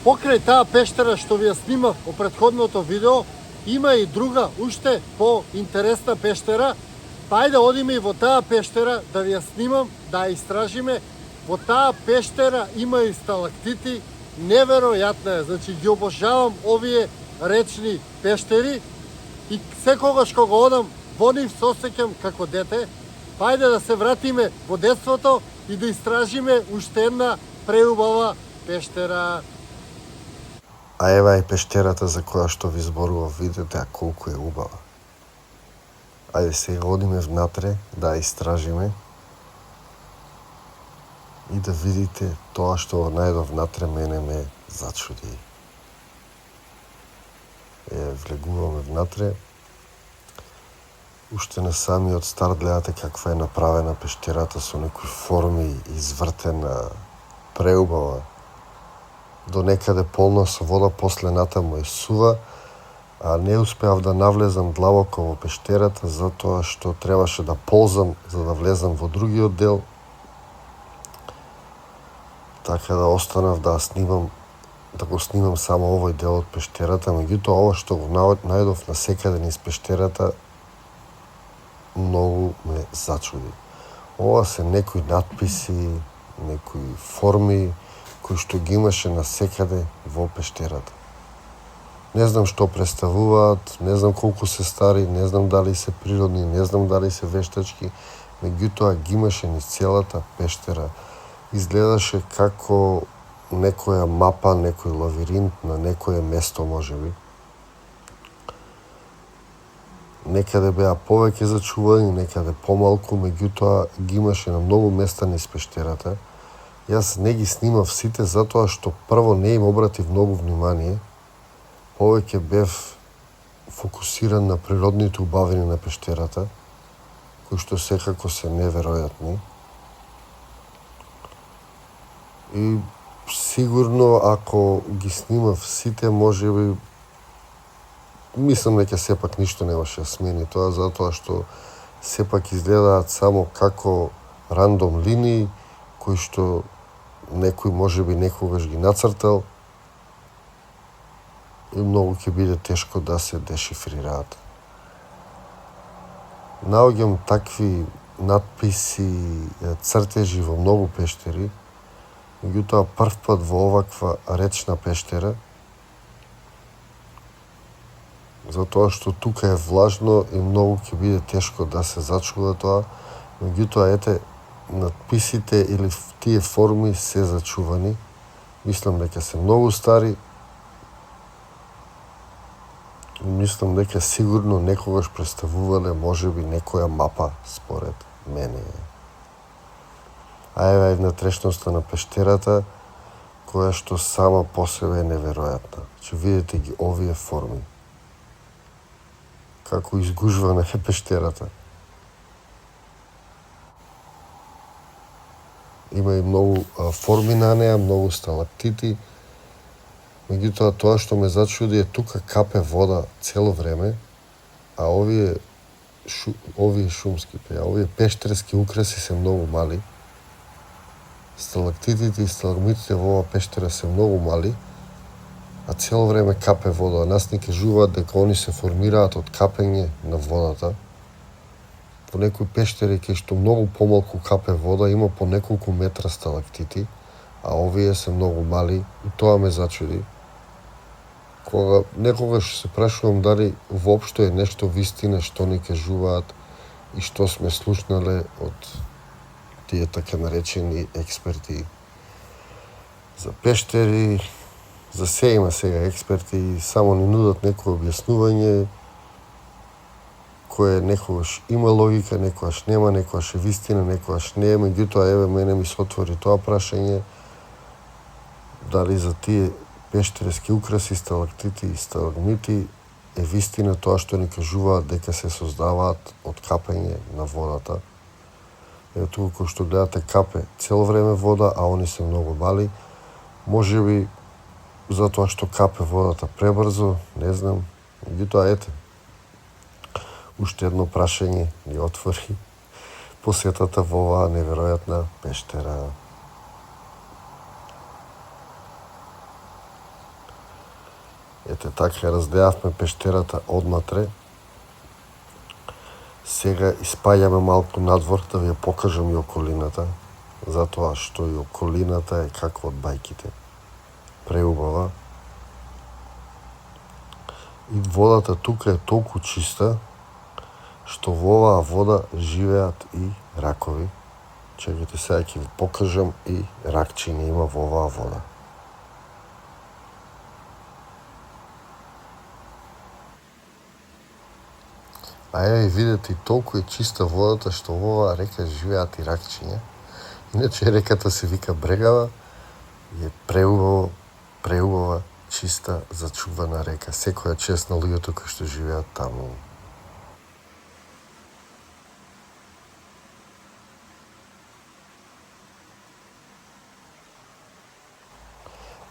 Покрај таа пештера што ви ја снимав во претходното видео, има и друга, уште по-интересна пештера. Па ајде одиме и во таа пештера да ви ја снимам, да ја истражиме. Во таа пештера има и сталактити, неверојатна е. Значи ги обожавам овие речни пештери и секогаш кога одам во нив се осеќам како дете. Па ајде да се вратиме во детството и да истражиме уште една преубава пештера. А ева е пештерата за која што ви зборував, видите а колку е убава. Ајде сега одиме внатре да ја истражиме и да видите тоа што најдов внатре мене ме зачуди. Влегуваме внатре. Уште на самиот старт гледате каква е направена пештерата со некои форми, извртена, преубава. До некаде полна со вода, после натаму е сува, а не успеав да навлезам длабоко во пештерата, затоа што требаше да ползам за да влезам во другиот дел. Така да останав да го снимам само овој дел од пештерата, меѓутоа ова што го најдов насекаде низ пештерата многу ме зачуди. Ова се некои надписи, некои форми кои што ги имаше насекаде во пештерата. Не знам што представуваат, не знам колку се стари, не знам дали се природни, не знам дали се вештачки, меѓутоа ги имаше низ целата пештера. Изгледаше како некоја мапа, некој лавиринт на некое место можеби. Некаде беа повеќе зачувани, некаде помалку, меѓутоа ги имаше на многу места низ пештерата. Јас не ги снимав сите затоа што прво не им обратив многу внимание. Повеќе бев фокусиран на природните убавини на пештерата, кои што секако се неверојатни. И сигурно ако ги снимав сите, можеби мислам дека сепак ништо немаше да смени тоа, затоа што сепак изгледаат само како рандом линии, кои што некој можеби некогаш ги нацртал и многу ќе биде тешко да се дешифрираат. Наоѓам такви надписи, цртежи во многу пештери, меѓутоа прв пат во оваква речна пештера, затоа што тука е влажно и многу ќе биде тешко да се зачува тоа, меѓутоа ете надписите или тие форми се зачувани. Мислам дека се многу стари. Мислам дека сигурно некогаш представувале можеби некоја мапа според мене. А ева е внатрешноста на пештерата, која што сама по себе е неверојатна. Че видите ги овие форми. Како изгужвана е пештерата. Има и многу форми на неа, многу сталактити. Меѓутоа тоа што ме зачуди е тука капе вода цело време, а овие пештерски украси се многу мали. Сталактитите и сталагмитите во оваа пештера се многу мали, а цело време капе вода. Нас ни кажуваат дека они се формираат од капење на водата. Во некои пештери кај што многу помалку капе вода има по неколку метра сталактити, а овие се многу мали и тоа ме зачуди. Кога некогаш се прашувам дали воопшто е нешто вистина што ни кажуваат и што сме слушнале од тие така наречени експерти за пештери, за се има сега експерти, само ни нудат некој објаснување кое некогаш има логика, некогаш нема, некогаш е вистина, некогаш не е, меѓутоа еве мене ми се отвори тоа прашање дали за тие пештерски украси, сталактити и сталагмити е вистина тоа што ни кажуваат дека се создаваат од капење на водата. Ево тука кој што гледате капе цело време вода, а они се многу мали. Можеби затоа што капе водата пребрзо, не знам. Меѓутоа ете, уште едно прашање ни отвори посетата во оваа неверојатна пештера. Ете така раздеавме пештерата одматре. Сега испаѓаме малку надвор да ви ја покажам и околината, затоа што и околината е како од бајките. Преубава. И водата тука е толку чиста, што во оваа вода живеат и ракови. Чекайте сега ќе ви покажам и ракчиња има во оваа вода. А еве видите, и толку е чиста водата што во оваа река живеат и ракчиња. Иначе реката се вика Брегава и е преубава, чиста, зачувана река. Секоја чест на луѓето кои што живеат таму.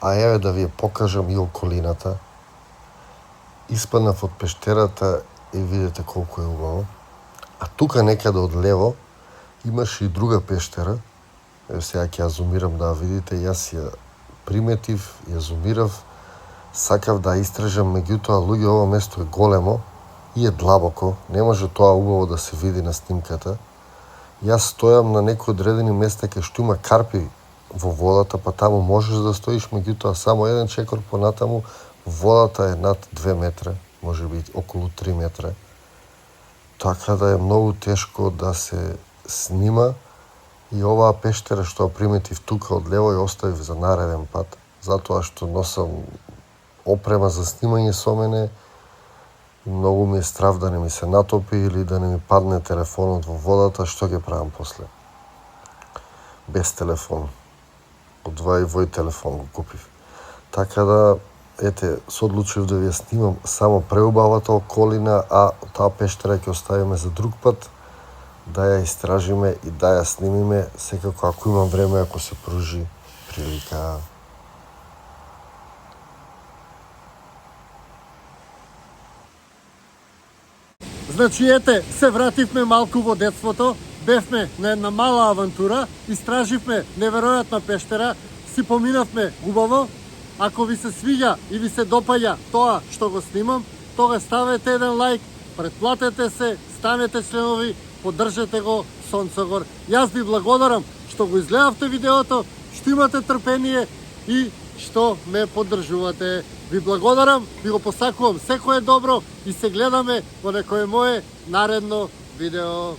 А еве да ви ја покажам и околината. Испаднав од пештерата и видите колку е убаво. А тука некаде од лево имаше и друга пештера. Еве сега ќе ја зумирам да ја видите. Јас ја приметив, ја зумирав, сакав да истражам, меѓутоа луѓе ова место е големо и е длабоко. Не може тоа убаво да се види на снимката. Јас стојам на некои одредени места кај што има карпи во водата, па таму можеш да стоиш, меѓутоа само еден чекор понатаму водата е над 2 метра, може би околу 3 метра. Така да е многу тешко да се снима и оваа пештера што ја приметив тука од лево ја оставив за нареден пат, затоа што носам опрема за снимање со мене и многу ми е страв да не ми се натопи или да не ми падне телефонот во водата, што ќе правам после. Без телефон. Од вој телефон го купив. Така да, ете, се одлучив да ви ја снимам само преубавата околина, а таа пештера ќе оставиме за друг пат, да ја истражиме и да ја снимиме, секако ако имам време, ако се пружи прилика. Значи, ете, се вративме малку во детството, бевме на една мала авантура, истраживме неверојатна пештера, си поминавме убаво. Ако ви се свиѓа и ви се допаѓа тоа што го снимам, тога ставете еден лајк, претплатете се, станете членови, поддржете го Сонцогор. Јас ви благодарам што го изгледавте видеото, што имате трпение и што ме поддржувате. Ви благодарам, ви го посакувам секое добро и се гледаме во некое мое наредно видео.